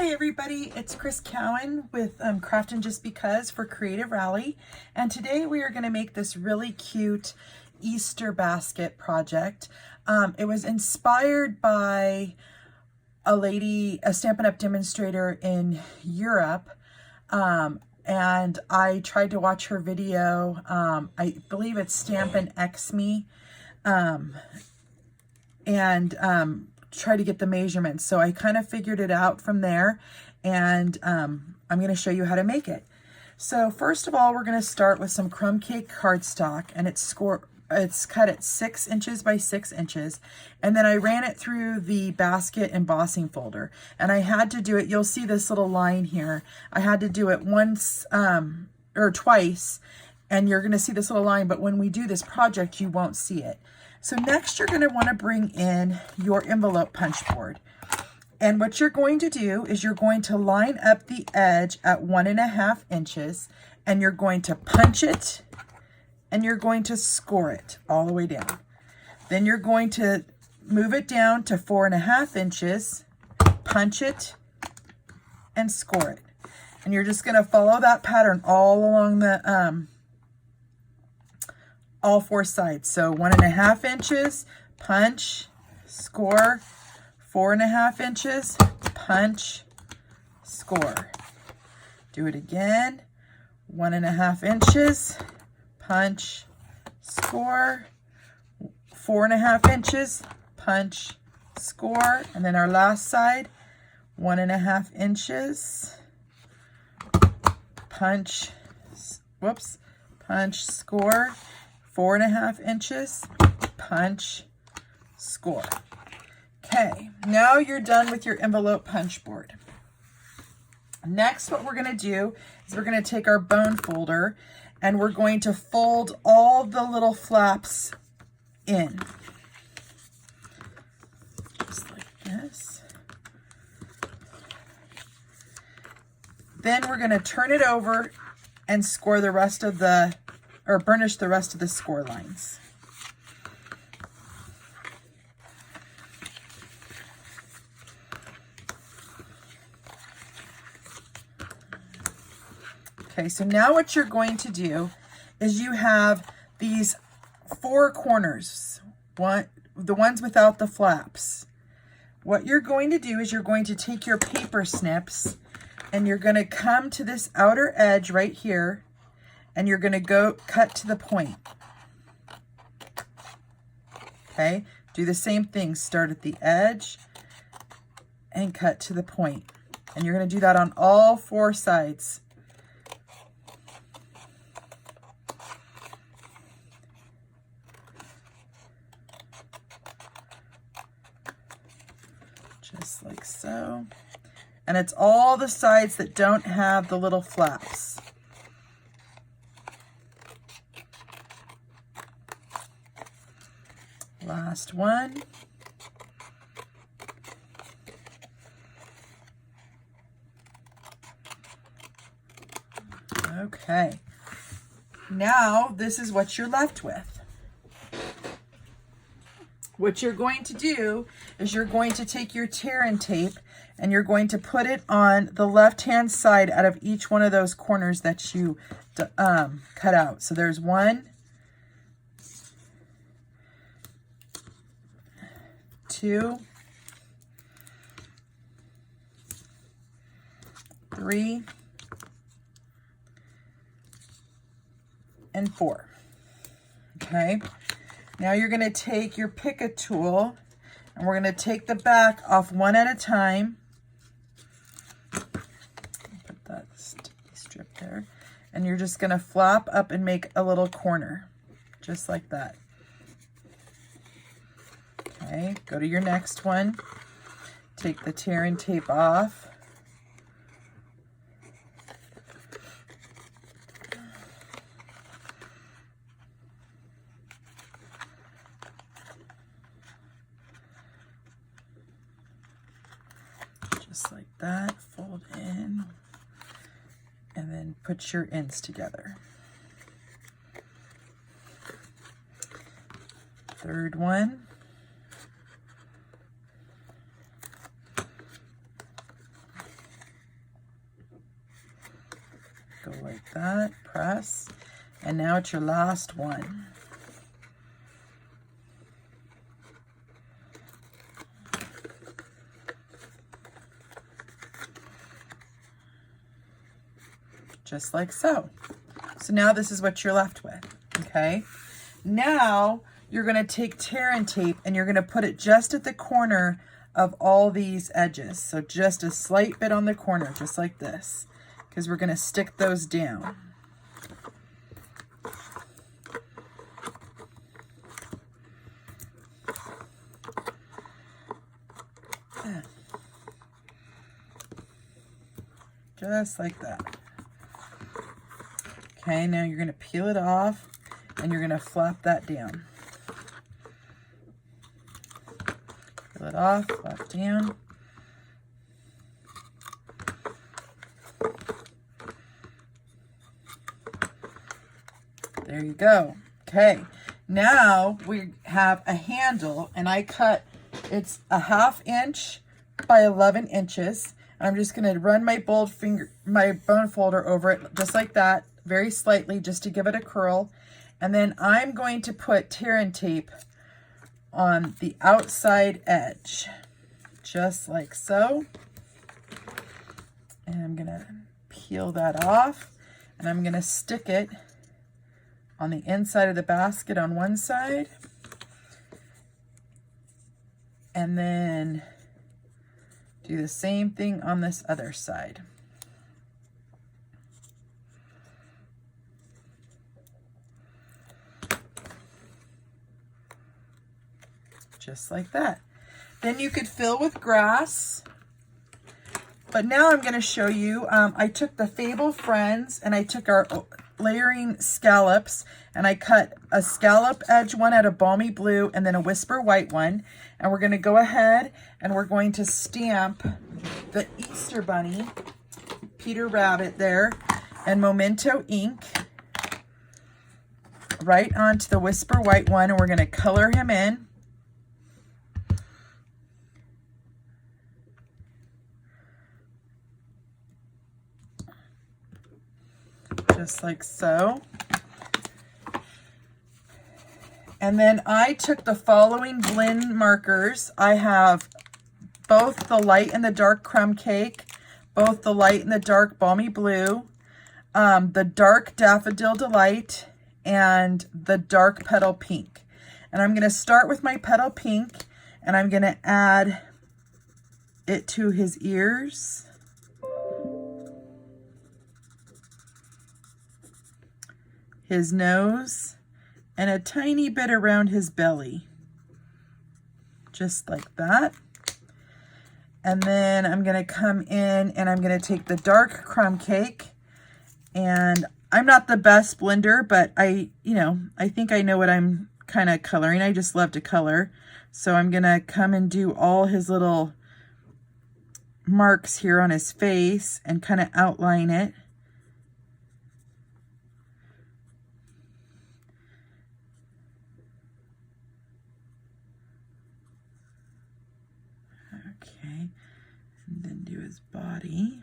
Hi everybody, it's Chris Cowan with Craftin' Just Because for Creative Rally, and today we are going to make this really cute Easter basket project. It was inspired by a Stampin' Up! Demonstrator in Europe, and I tried to watch her video. I believe it's Stampin' X-Me, and try to get the measurements. So I kind of figured it out from there, and I'm going to show you how to make it. So first of all, we're going to start with some crumb cake cardstock, and it's cut at 6 inches by 6 inches, and then I ran it through the basket embossing folder, and I had to do it. You'll see this little line here. I had to do it once or twice, and you're going to see this little line, but when we do this project, you won't see it. So next you're going to want to bring in your envelope punch board. And what you're going to do is you're going to line up the edge at 1.5 inches, and you're going to punch it, and you're going to score it all the way down. Then you're going to move it down to 4.5 inches, punch it, and score it. And you're just going to follow that pattern all along the all 4 sides. So 1.5 inches, punch, score, 4.5 inches, punch, score. Do it again. 1.5 inches, punch, score, 4.5 inches, punch, score. And then our last side, 1.5 inches, punch, punch, score, 4.5 inches, punch, score. Okay, now you're done with your envelope punch board. Next, what we're going to do is we're going to take our bone folder, and we're going to fold all the little flaps in. Just like this. Then we're going to turn it over and score the rest of the, or burnish the rest of the score lines. Okay, so now what you're going to do is you have these 4 corners, the ones without the flaps. What you're going to do is you're going to take your paper snips, and you're going to come to this outer edge right here, and you're going to go cut to the point. Okay, do the same thing. Start at the edge and cut to the point. And you're going to do that on all 4 sides. Just like so. And it's all the sides that don't have the little flaps. Last one. Okay. Now this is what you're left with. What you're going to do is you're going to take your tear and tape, and you're going to put it on the left-hand side out of each one of those corners that you cut out. So there's 1, 2, 3, and 4. Okay. Now you're going to take your Pick-a tool, and we're going to take the back off one at a time. Put that sticky strip there. And you're just going to flap up and make a little corner, just like that. Okay, go to your next one. Take the tear and tape off. Just like that, fold in, and then put your ends together. Third one. Go like that, press, and now it's your last one. Just like so. So now this is what you're left with, okay? Now you're gonna take tear and tape and you're gonna put it just at the corner of all these edges. So just a slight bit on the corner, just like this, because we're gonna stick those down. Just like that. Okay, now you're gonna peel it off and you're gonna flap that down. Peel it off, flap down. There you go. Okay, now we have a handle and I cut, it's a 1/2 inch by 11 inches. And I'm just gonna run my my bone folder over it just like that, very slightly, just to give it a curl. And then I'm going to put tear and tape on the outside edge, just like so. And I'm gonna peel that off and I'm gonna stick it on the inside of the basket on one side. And then do the same thing on this other side. Just like that. Then you could fill with grass. But now I'm going to show you, I took the Fable Friends and I took our layering scallops and I cut a scallop edge one out of Balmy Blue and then a Whisper White one. And we're going to go ahead and we're going to stamp the Easter Bunny, Peter Rabbit there, and Memento ink right onto the Whisper White one. And we're going to color him in. Just like so. And then I took the following blend markers. I have both the light and the dark crumb cake, both the light and the dark Balmy Blue, the dark Daffodil Delight, and the dark Petal Pink. And I'm going to start with my Petal Pink, and I'm going to add it to his ears. His nose, and a tiny bit around his belly. Just like that. And then I'm gonna come in and I'm gonna take the dark crumb cake, and I'm not the best blender, but I think I know what I'm kind of coloring. I just love to color. So I'm gonna come and do all his little marks here on his face and kind of outline it. Okay, and then do his body.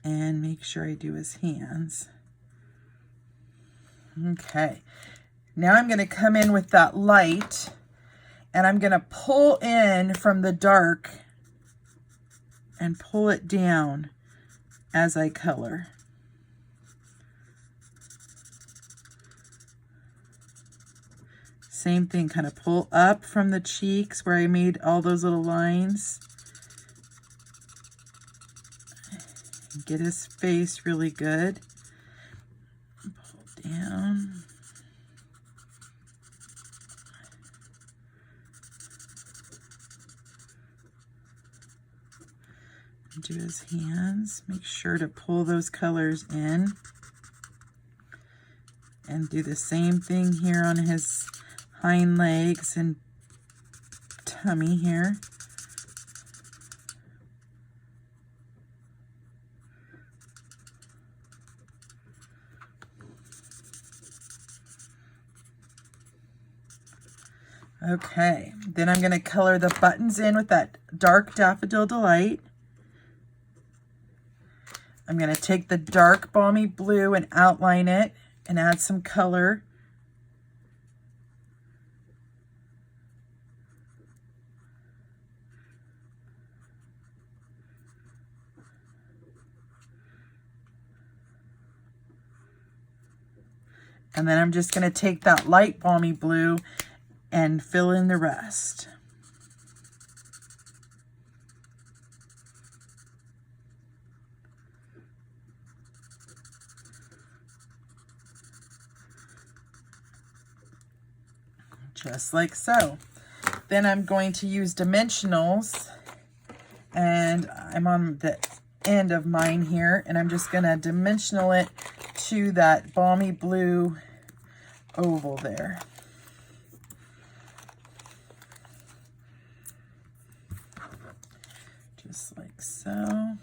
And make sure I do his hands. Okay, now I'm going to come in with that light and I'm going to pull in from the dark and pull it down as I color. Same thing, kind of pull up from the cheeks where I made all those little lines. Get his face really good. Pull down. Do his hands. Make sure to pull those colors in. And do the same thing here on his hind legs and tummy here. Okay, then I'm going to color the buttons in with that dark Daffodil Delight. I'm going to take the dark Balmy Blue and outline it and add some color. And then I'm just going to take that light Balmy Blue and fill in the rest. Just like so. Then I'm going to use dimensionals, and I'm on the end of mine here, and I'm just going to dimensional it to that Balmy Blue oval there. Just like so.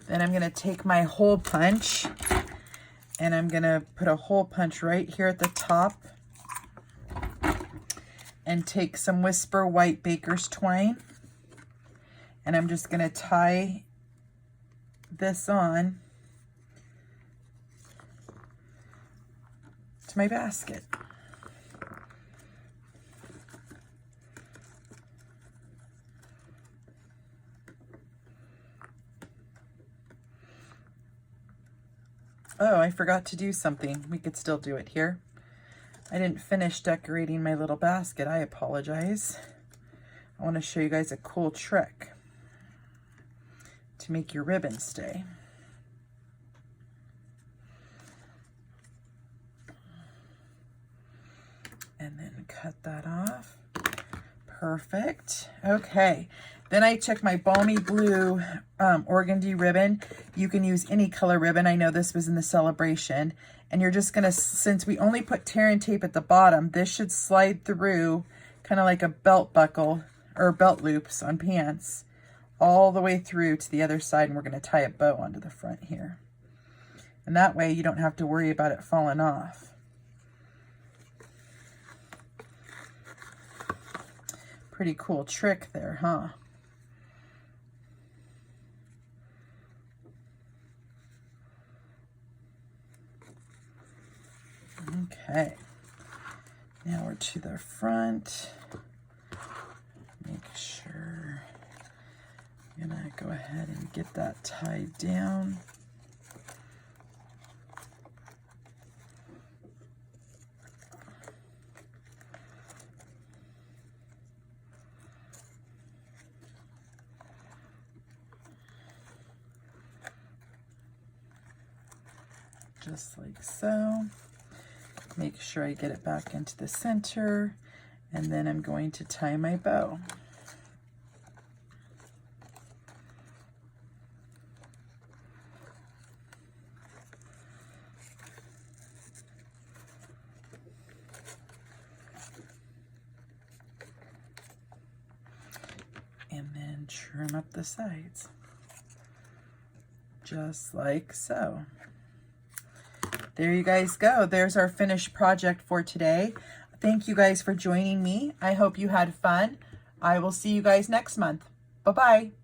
Then I'm going to take my hole punch, and I'm going to put a hole punch right here at the top, and take some Whisper White Baker's Twine, and I'm just going to tie this on to my basket. Oh, I forgot to do something. We could still do it here. I didn't finish decorating my little basket. I apologize. I want to show you guys a cool trick to make your ribbon stay. And then cut that off. Perfect. Okay. Then I took my Balmy Blue organdy ribbon. You can use any color ribbon. I know this was in the celebration. And you're just going to, since we only put tear and tape at the bottom, this should slide through kind of like a belt buckle or belt loops on pants all the way through to the other side. And we're going to tie a bow onto the front here. And that way you don't have to worry about it falling off. Pretty cool trick there, huh? Okay, now we're to the front. Make sure I'm gonna go ahead and get that tied down. Just like so. Make sure I get it back into the center, and then I'm going to tie my bow. And then trim up the sides. Just like so. There you guys go. There's our finished project for today. Thank you guys for joining me. I hope you had fun. I will see you guys next month. Bye-bye.